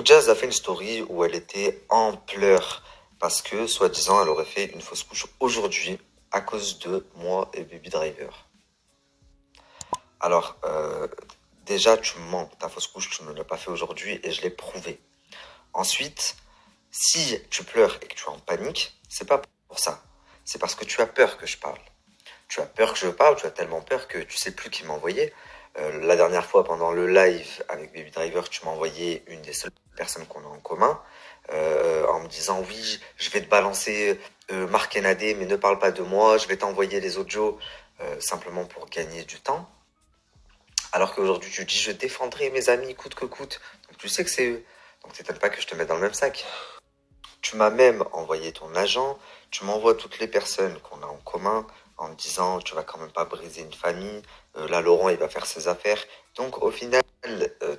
Donc Jazz a fait une story où elle était en pleurs parce que, soi-disant, elle aurait fait une fausse couche aujourd'hui à cause de moi et Baby Driver. Alors, déjà, tu mens. Ta fausse couche, tu ne l'as pas fait aujourd'hui et je l'ai prouvé. Ensuite, si tu pleures et que tu es en panique, c'est pas pour ça. C'est parce que tu as peur que je parle. Tu as peur que je parle, tu as tellement peur que tu sais plus qui m'a envoyé. La dernière fois, pendant le live avec Baby Driver, tu m'as envoyé une des seules personnes qu'on a en commun, en me disant oui, je vais te balancer Marc Nadé, mais ne parle pas de moi, je vais t'envoyer les audios simplement pour gagner du temps. Alors qu'aujourd'hui, tu dis je défendrai mes amis coûte que coûte. Donc tu sais que c'est eux. Donc t'étonnes pas que je te mette dans le même sac. Tu m'as même envoyé ton agent, tu m'envoies toutes les personnes qu'on a en commun en me disant tu vas quand même pas briser une famille, là Laurent il va faire ses affaires. Donc au final,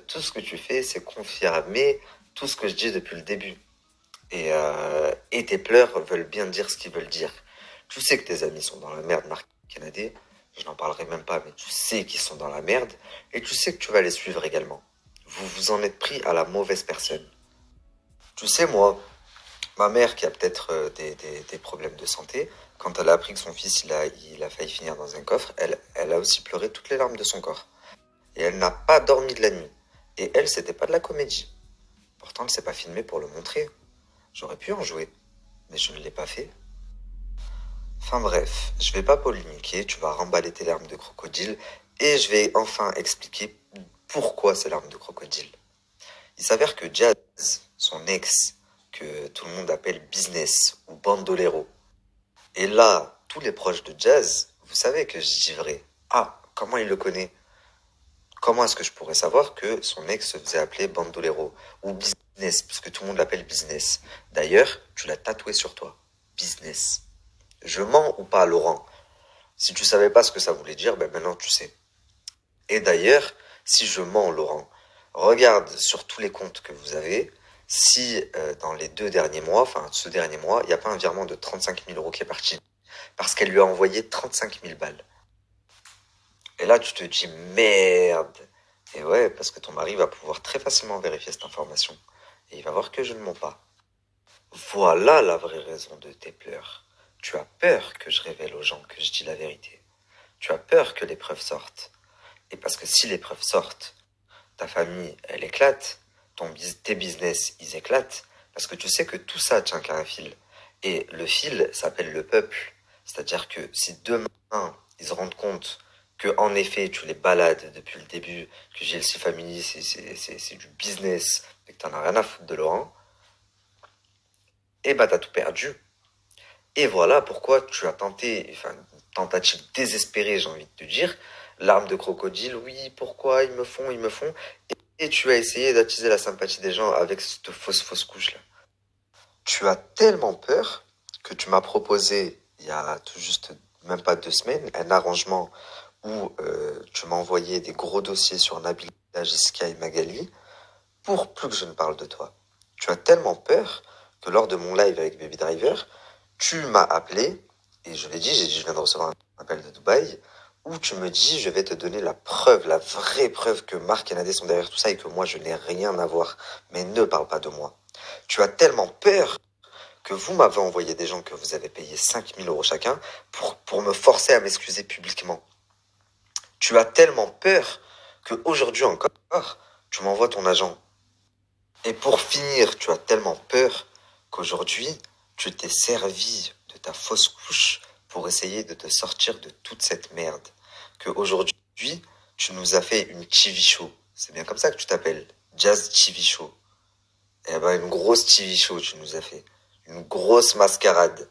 tout ce que tu fais c'est confirmer tout ce que je dis depuis le début. Et tes pleurs veulent bien dire ce qu'ils veulent dire. Tu sais que tes amis sont dans la merde, Marc Canadé. Je n'en parlerai même pas, mais tu sais qu'ils sont dans la merde. Et tu sais que tu vas les suivre également. Vous vous en êtes pris à la mauvaise personne. Tu sais, moi, ma mère, qui a peut-être des problèmes de santé, quand elle a appris que son fils il a failli finir dans un coffre, elle a aussi pleuré toutes les larmes de son corps. Et elle n'a pas dormi de la nuit. Et elle, c'était pas de la comédie. Pourtant, elle s'est pas filmée pour le montrer. J'aurais pu en jouer, mais je ne l'ai pas fait. Enfin bref, je vais pas polémiquer, tu vas remballer tes larmes de crocodile et je vais enfin expliquer pourquoi ces larmes de crocodile. Il s'avère que Jazz, son ex, que tout le monde appelle Business ou Bandolero, et là, tous les proches de Jazz, vous savez que je dis vrai. Ah, comment il le connaît? Comment est-ce que je pourrais savoir que son ex se faisait appeler Bandolero ou Business, parce que tout le monde l'appelle Business. D'ailleurs, tu l'as tatoué sur toi. Business. Je mens ou pas, Laurent? Si tu savais pas ce que ça voulait dire, ben maintenant tu sais. Et d'ailleurs, si je mens, Laurent, regarde sur tous les comptes que vous avez, si dans les 2 derniers mois, enfin ce dernier mois, il n'y a pas un virement de 35 000 € qui est parti. Parce qu'elle lui a envoyé 35 000 balles. Et là, tu te dis merde. Et ouais, parce que ton mari va pouvoir très facilement vérifier cette information. Et il va voir que je ne mens pas. Voilà la vraie raison de tes pleurs. Tu as peur que je révèle aux gens que je dis la vérité. Tu as peur que les preuves sortent. Et parce que si les preuves sortent, ta famille, elle éclate, tes business, ils éclatent, parce que tu sais que tout ça tient qu'à un fil. Et le fil s'appelle le peuple. C'est-à-dire que si demain, ils se rendent compte que, en effet, tu les balades depuis le début, que JLC Family, c'est du business, et que t'en as rien à foutre de Laurent, et bah t'as tout perdu. Et voilà pourquoi tu as tenté, enfin, une tentative désespérée, j'ai envie de te dire, larmes de crocodile, oui, pourquoi ils me font, et tu as essayé d'attiser la sympathie des gens avec cette fausse couche-là. Tu as tellement peur que tu m'as proposé, il y a tout juste même pas 2 semaines, un arrangement où tu m'as envoyé des gros dossiers sur Nabila, Jessica et Magali pour plus que je ne parle de toi. Tu as tellement peur que lors de mon live avec Baby Driver, tu m'as appelé et je l'ai dit, j'ai dit je viens de recevoir un appel de Dubaï où tu me dis je vais te donner la preuve, la vraie preuve que Marc et Nadé sont derrière tout ça et que moi je n'ai rien à voir. Mais ne parle pas de moi. Tu as tellement peur que vous m'avez envoyé des gens que vous avez payé 5 000 € chacun pour me forcer à m'excuser publiquement. Tu as tellement peur qu'aujourd'hui encore, tu m'envoies ton agent. Et pour finir, tu as tellement peur qu'aujourd'hui, tu t'es servi de ta fausse couche pour essayer de te sortir de toute cette merde. Qu'aujourd'hui, tu nous as fait une TV show. C'est bien comme ça que tu t'appelles. Jazz TV show. Eh ben, une grosse TV show, tu nous as fait. Une grosse mascarade.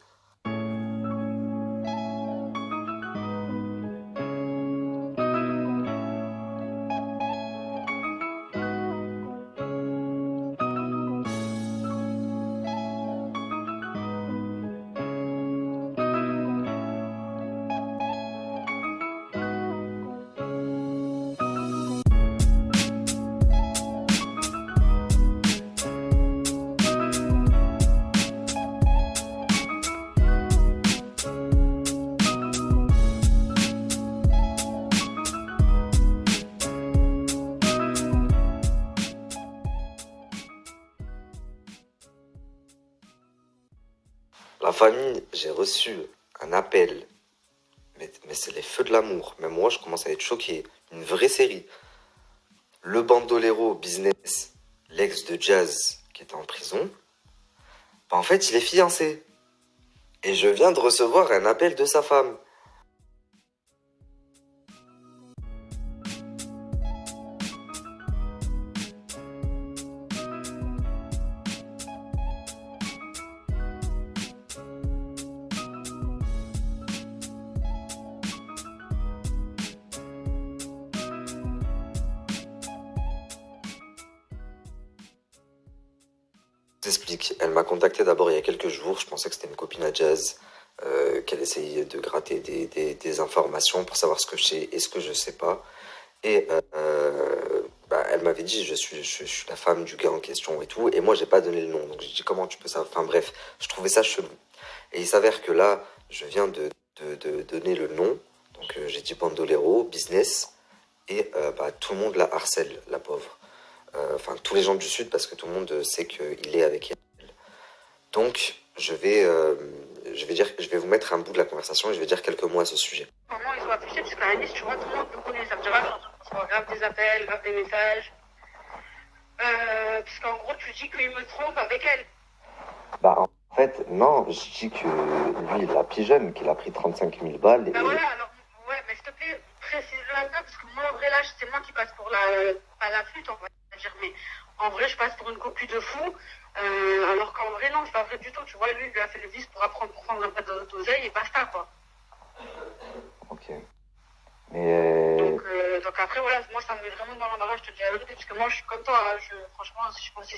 Ma famille, j'ai reçu un appel, mais c'est les feux de l'amour. Même moi, je commence à être choqué. Une vraie série. Le bandolero business, l'ex de Jazz qui était en prison, bah en fait, il est fiancé. Et je viens de recevoir un appel de sa femme. Je t'explique. Elle m'a contacté d'abord il y a quelques jours. Je pensais que c'était une copine à Jazz, qu'elle essayait de gratter des informations pour savoir ce que je sais et ce que je sais pas. Et bah, elle m'avait dit je suis la femme du gars en question et tout. Et moi, j'ai pas donné le nom. Donc j'ai dit comment tu peux ça. Enfin bref, je trouvais ça chelou. Et il s'avère que là, je viens de donner le nom. Donc j'ai dit Bandolero, business. Et bah, tout le monde la harcèle, la pauvre. Enfin, tous les gens du Sud, parce que tout le monde sait qu'il est avec elle. Donc, je vais vous mettre un bout de la conversation et je vais dire quelques mots à ce sujet. Comment ils ont affiché, parce qu'à la liste, tu vois, tout le monde me connaît. Ça me dira que je suis en train de recevoir grave des appels, grave des messages. Parce qu'en gros, tu dis qu'il me trompe avec elle. Bah, en fait, non, je dis que lui, il a pigeonne, qu'il a pris 35 000 balles. Bah voilà, alors, ouais, mais s'il te plaît, précise-le un peu, parce que moi, en vrai, là, c'est moi qui passe pour pas la flûte, on va dire, mais en vrai, je passe pour une copie de fou. Alors qu'en vrai, non, c'est pas vrai du tout. Tu vois, lui, il lui a fait le vice pour prendre un peu d'oseille et basta, quoi. Ok. Mais... Donc après, voilà, moi, ça me met vraiment dans l'embarras, je te dis la vérité, parce que moi, je suis comme toi, hein, franchement, je pense que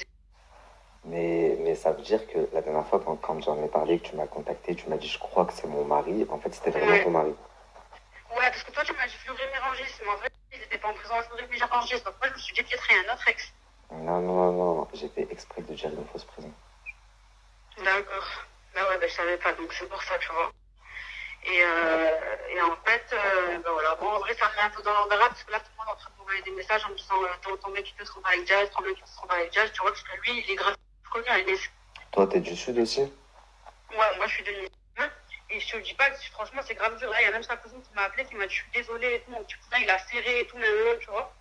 Mais ça veut dire que la dernière fois, quand j'en ai parlé, que tu m'as contacté, tu m'as dit, je crois que c'est mon mari. En fait, c'était vraiment ton mari. ouais, parce que toi, tu m'as dit Fleury Mérangis, mais en vrai, ils étaient pas en prison à Fleury Mérangis, donc moi, je me suis dit qu'il y a un autre ex. Non, non, non, non, j'ai fait exprès de dire une fausse prison. D'accord. Bah ouais, bah, je savais pas, donc c'est pour ça, tu vois. Et en fait, bah voilà, bon, en vrai, ça me met un peu dans l'embarras, parce que là, tout le monde est en train de m'envoyer des messages en me disant, ton mec, il te trompe avec Jazz, ton mec, il te trompe avec Jazz, tu vois, parce que lui, il est grave connu à Nice. Toi, t'es du Sud aussi? Ouais, moi, je suis de Nice. Et je te dis pas que franchement, c'est grave dur. Là, il y a même sa cousine qui m'a appelé, qui m'a dit, je suis désolée et tout, mon petit cousin, il a serré et tout, tu vois.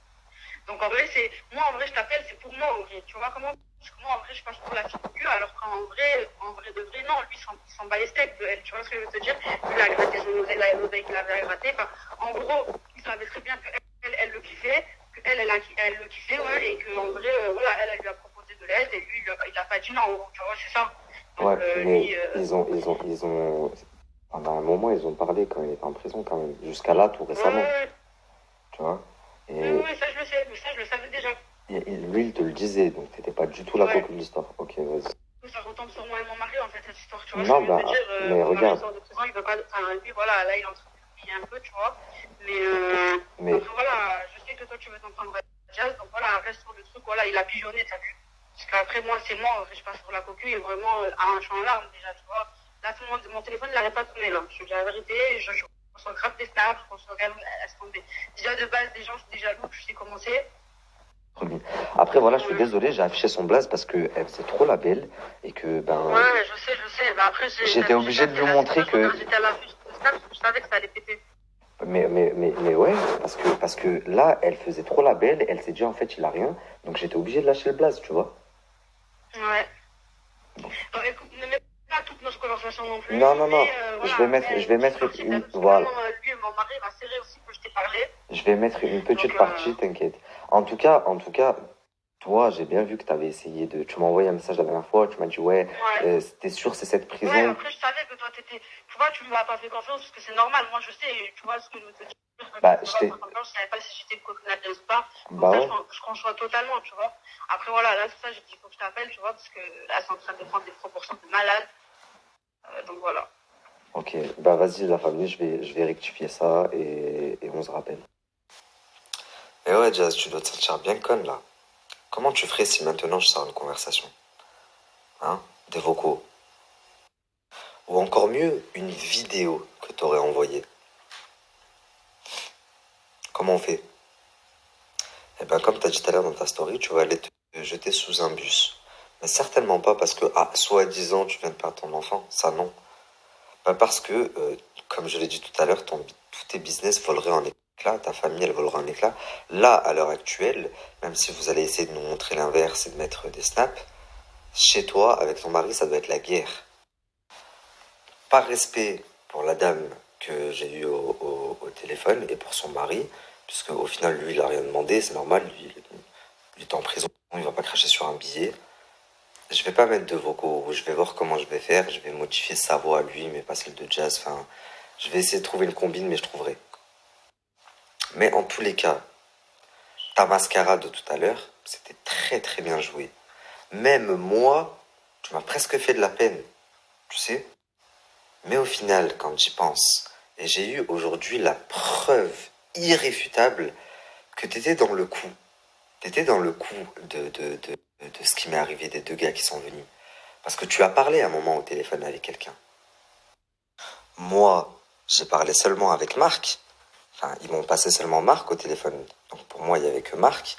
Donc en vrai, moi en vrai, je t'appelle, c'est pour moi en vrai. Tu vois comment? Parce que moi en vrai, je passe pour la figure, alors qu'en vrai de vrai, non, lui, il s'en bat les steaks de elle. Tu vois ce que je veux te dire? Il a gratté son l'oseille qu'il avait gratté. Enfin, en gros, il savait très bien qu'elle, elle le kiffait, elle le kiffait, ouais, et qu'en vrai, voilà, elle lui a proposé de l'aide, et lui, il a pas dit non, en gros, tu vois, c'est ça. Donc, Ouais, mais lui, ils ont... Pendant un moment, ils ont parlé quand il était en prison, quand même. Jusqu'à là, tout récemment. ouais, Tu vois? ouais, ouais, ça je le sais, mais ça je le savais déjà. Lui, il te le disait, donc t'étais pas du tout la copie de l'histoire. Ok, vas-y. Ça retombe sur moi et mon mari en fait cette histoire, tu vois ce Non, que je veux te bah, dire. mais Mon mari regarde. sort de prison, il veut pas, enfin lui voilà, là il est en train de payer un peu, tu vois. Mais Mais après voilà, je sais que toi tu veux t'en prendre à Jazz, donc voilà, reste sur le truc, voilà, il a pigeonné, t'as vu. Parce qu'après moi c'est moi, je passe pour la cocu et vraiment je suis en larmes déjà, tu vois. Là tout le monde, mon téléphone il n'arrête pas de tourner là, je te dis la vérité, je reçois grave des snaps, je reçois grave, laisse tomber. Déjà de base des gens, je suis déjà jaloux, tu sais comment c'est. après, voilà, je suis désolé, j'ai affiché son blaze parce que elle faisait trop la belle et que, ben, Ouais, je sais. Bah après, j'étais obligé de lui montrer que. J'étais à la vue de ça parce que je savais que ça allait péter. Mais ouais, parce que là, elle faisait trop la belle, elle s'est dit en fait, il a rien, donc j'étais obligé de lâcher le blaze, tu vois. Ouais. Bon, écoute, ne mets pas toutes nos conversations non plus. Non, non, non, Mais voilà, je vais mettre une. Voilà. vraiment, lui et mon mari m'a serré aussi que je t'ai parlé. Je vais mettre une petite Donc, partie, t'inquiète. En tout cas, toi, j'ai bien vu que tu avais essayé de. Tu m'as envoyé un message la dernière fois, tu m'as dit, ouais, ouais. t'es sûr, c'est cette Ouais, prison. après, je savais que toi, t'étais. Tu vois, tu ne m'as pas fait confiance parce que c'est normal. Moi, je sais, tu vois ce que je veux te dire. Bah, Je je t'ai. savais pas si j'étais une copine à ou pas. Donc, Bah ça, ouais. je conçois totalement, tu vois. Après, voilà, là, c'est ça, j'ai dit, il faut que je t'appelle, tu vois, parce que là, c'est en train de prendre des proportions de malade. Donc, voilà. Ok, bah vas-y, la famille, je vais rectifier ça et on se rappelle. Et ouais, Jazz, tu dois te sentir bien conne là. Comment tu ferais si maintenant je sors une conversation? Hein? Des vocaux. Ou encore mieux, une vidéo que t'aurais envoyée. Comment on fait? Eh ben, comme t'as dit tout à l'heure dans ta story, tu vas aller te jeter sous un bus. Mais certainement pas parce que, soi-disant, tu viens de perdre ton enfant. Ça, non. Pas parce que, comme je l'ai dit tout à l'heure, tous tes business voleraient en éclats, ta famille, elle volerait en éclats. Là, à l'heure actuelle, même si vous allez essayer de nous montrer l'inverse et de mettre des snaps, chez toi, avec ton mari, ça doit être la guerre. Par respect pour la dame que j'ai eue au téléphone et pour son mari, puisque au final, lui, il a rien demandé, c'est normal, lui, il est en prison, il va pas cracher sur un billet. Je vais pas mettre de vocaux, je vais voir comment je vais faire, je vais modifier sa voix à lui, mais pas celle de Jazz, enfin, je vais essayer de trouver une combine, mais je trouverai. Mais en tous les cas, ta mascarade de tout à l'heure, c'était très très bien joué. Même moi, tu m'as presque fait de la peine, tu sais. Mais au final, quand j'y pense, et j'ai eu aujourd'hui la preuve irréfutable que t'étais dans le coup. T'étais dans le coup de ce qui m'est arrivé des deux gars qui sont venus. Parce que tu as parlé un moment au téléphone avec quelqu'un. Moi, j'ai parlé seulement avec Marc. Enfin, ils m'ont passé seulement Marc au téléphone. Donc pour moi, il n'y avait que Marc.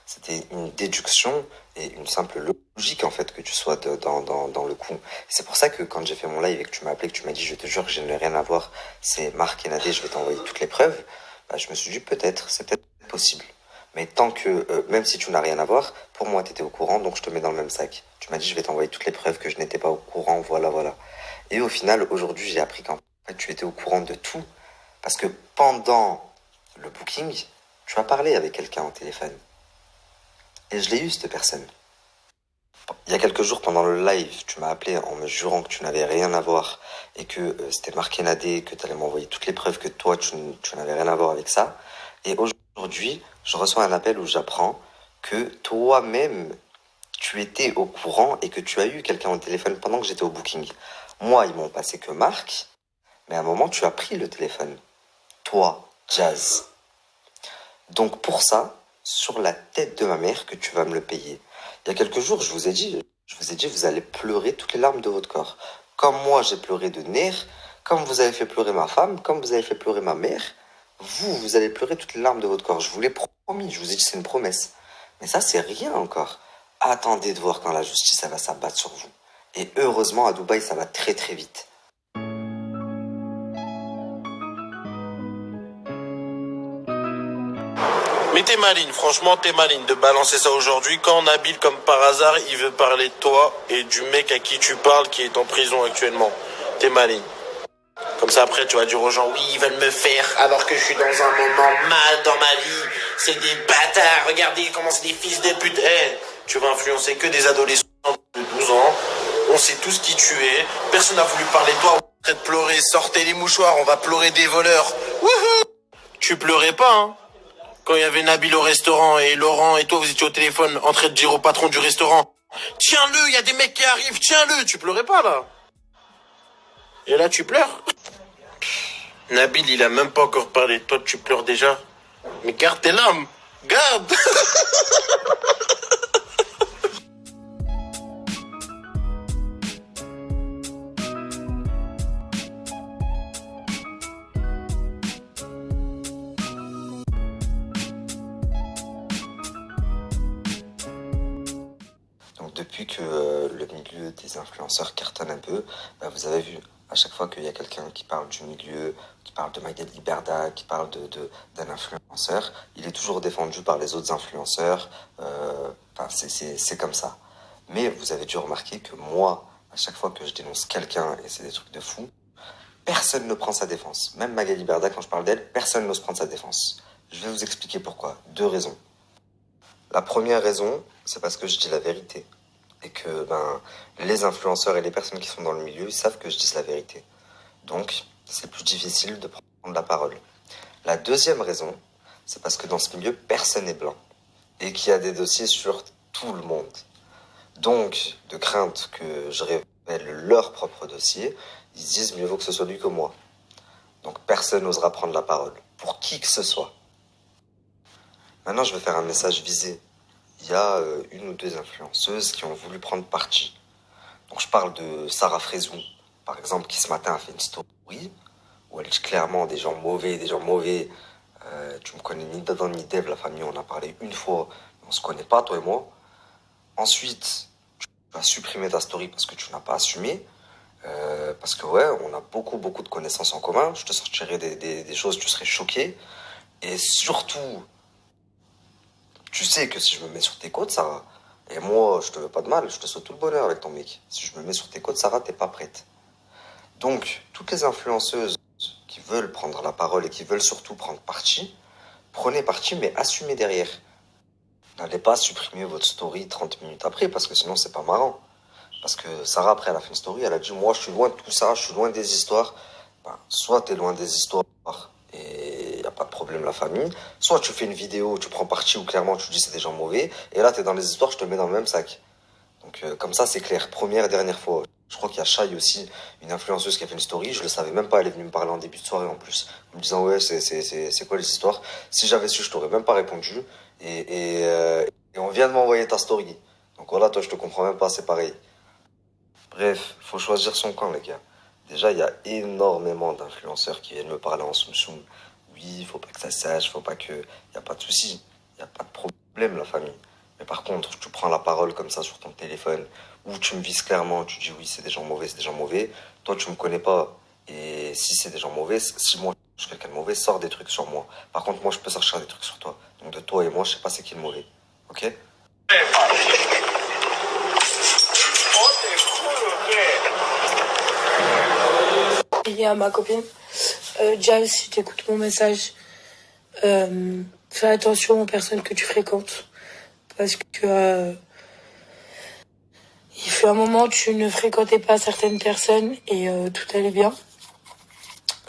C'était une déduction et une simple logique en fait que tu sois dans le coup. C'est pour ça que quand j'ai fait mon live et que tu m'as appelé, que tu m'as dit je te jure que je n'ai rien à voir, c'est Marc et Nadé, je vais t'envoyer toutes les preuves, bah, je me suis dit peut-être, c'est peut-être possible. Mais tant que, même si tu n'as rien à voir, pour moi tu étais au courant, donc je te mets dans le même sac. Tu m'as dit je vais t'envoyer toutes les preuves que je n'étais pas au courant, voilà, voilà. Et au final, aujourd'hui, j'ai appris qu'en fait tu étais au courant de tout. Parce que pendant le booking, tu as parlé avec quelqu'un au téléphone. Et je l'ai eu, cette personne. Il y a quelques jours, pendant le live, tu m'as appelé en me jurant que tu n'avais rien à voir et que c'était marqué Nadé, que tu allais m'envoyer toutes les preuves que toi, tu n'avais rien à voir avec ça. Et aujourd'hui, je reçois un appel où j'apprends que toi-même, tu étais au courant et que tu as eu quelqu'un au téléphone pendant que j'étais au booking. Moi, ils m'ont passé que Marc, mais à un moment, tu as pris le téléphone. Toi, Jazz. Donc pour ça, sur la tête de ma mère que tu vas me le payer. Il y a quelques jours, je vous ai dit, vous allez pleurer toutes les larmes de votre corps. Comme moi, j'ai pleuré de nerfs, comme vous avez fait pleurer ma femme, comme vous avez fait pleurer ma mère, vous allez pleurer toutes les larmes de votre corps. Je vous l'ai promis, je vous ai dit c'est une promesse. Mais ça, c'est rien encore. Attendez de voir quand la justice, elle va s'abattre sur vous. Et heureusement, à Dubaï, ça va très très vite. Mais t'es maline, franchement t'es maline de balancer ça aujourd'hui quand Nabil, comme par hasard, il veut parler de toi et du mec à qui tu parles qui est en prison actuellement. T'es maline. Comme ça après tu vas dire aux gens oui ils veulent me faire alors que je suis dans un moment mal dans ma vie. C'est des bâtards, regardez comment c'est des fils de pute. Tu vas influencer que des adolescents de 12 ans. On sait tous qui tu es. Personne n'a voulu parler de toi. On est en train de pleurer, sortez les mouchoirs, on va pleurer des voleurs. Wouhou. Tu pleurais pas hein. Quand il y avait Nabil au restaurant et Laurent et toi vous étiez au téléphone en train de dire au patron du restaurant tiens-le, il y a des mecs qui arrivent, tiens-le, tu pleurais pas là. Et là tu pleures. Nabil il a même pas encore parlé, toi tu pleures déjà. Mais garde tes larmes, garde. Donc depuis que le milieu des influenceurs cartonne un peu, bah, vous avez vu, à chaque fois qu'il y a quelqu'un qui parle du milieu, qui parle de Magali Berda, qui parle d'un influenceur, il est toujours défendu par les autres influenceurs. Enfin, c'est comme ça. Mais vous avez dû remarquer que moi, à chaque fois que je dénonce quelqu'un, et c'est des trucs de fou, personne ne prend sa défense. Même Magali Berda, quand je parle d'elle, personne n'ose prendre sa défense. Je vais vous expliquer pourquoi. Deux raisons. La première raison, c'est parce que je dis la vérité. Et que les influenceurs et les personnes qui sont dans le milieu savent que je dis la vérité. Donc, c'est plus difficile de prendre la parole. La deuxième raison, c'est parce que dans ce milieu, personne n'est blanc. Et qu'il y a des dossiers sur tout le monde. Donc, de crainte que je révèle leur propre dossier, ils se disent mieux vaut que ce soit lui que moi. Donc, personne n'osera prendre la parole. Pour qui que ce soit. Maintenant, je vais faire un message visé. Il y a une ou deux influenceuses qui ont voulu prendre parti. Donc je parle de Sarah Frézou, par exemple, qui ce matin a fait une story où elle dit clairement des gens mauvais, tu me connais ni d'Adam ni d'Ève, la famille, on a parlé une fois, on se connaît pas, toi et moi. Ensuite, tu as supprimé ta story parce que tu n'as pas assumé. Parce que ouais, on a beaucoup de connaissances en commun. Je te sortirai des choses, tu serais choqué. Et surtout, tu sais que si je me mets sur tes côtes, Sarah, et moi, je te veux pas de mal, je te souhaite tout le bonheur avec ton mec. Si je me mets sur tes côtes, Sarah, t'es pas prête. Donc, toutes les influenceuses qui veulent prendre la parole et qui veulent surtout prendre parti, prenez parti, mais assumez derrière. N'allez pas supprimer votre story 30 minutes après, parce que sinon, c'est pas marrant. Parce que Sarah, après, elle a fait une story, elle a dit, moi, je suis loin de tout ça, je suis loin des histoires. Ben, soit t'es loin des histoires et y a pas de problème, la famille. Soit tu fais une vidéo, tu prends parti où clairement tu dis c'est des gens mauvais. Et là, t'es dans les histoires, je te mets dans le même sac. Donc, comme ça, c'est clair. Première et dernière fois. Je crois qu'il y a Shai aussi, une influenceuse qui a fait une story. Je le savais même pas, elle est venue me parler en début de soirée en plus. En me disant, ouais, c'est quoi les histoires? Si j'avais su, je t'aurais même pas répondu. Et on vient de m'envoyer ta story. Donc voilà, toi, je te comprends même pas, c'est pareil. Bref, faut choisir son camp, les gars. Déjà, il y a énormément d'influenceurs qui viennent me parler en soum-soum. Oui, faut pas que ça sache, faut pas que... Y a pas de souci, y a pas de problème, la famille. Mais par contre, tu prends la parole comme ça sur ton téléphone, ou tu me vises clairement, tu dis oui, c'est des gens mauvais, c'est des gens mauvais. Toi, tu me connais pas. Et si c'est des gens mauvais, si moi, je suis quelqu'un de mauvais, sors des trucs sur moi. Par contre, moi, je peux sortir des trucs sur toi. Donc de toi et moi, je sais pas c'est qui le mauvais. Ok? Et à ma copine, Jazz, si tu écoutes mon message, fais attention aux personnes que tu fréquentes. Parce que il fut un moment où tu ne fréquentais pas certaines personnes et tout allait bien.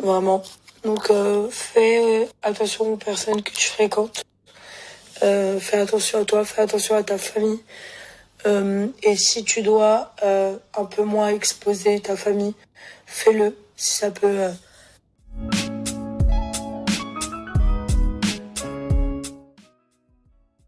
Vraiment. Donc fais attention aux personnes que tu fréquentes. Fais attention à toi, fais attention à ta famille. Et si tu dois un peu moins exposer ta famille, fais-le. Si ça peut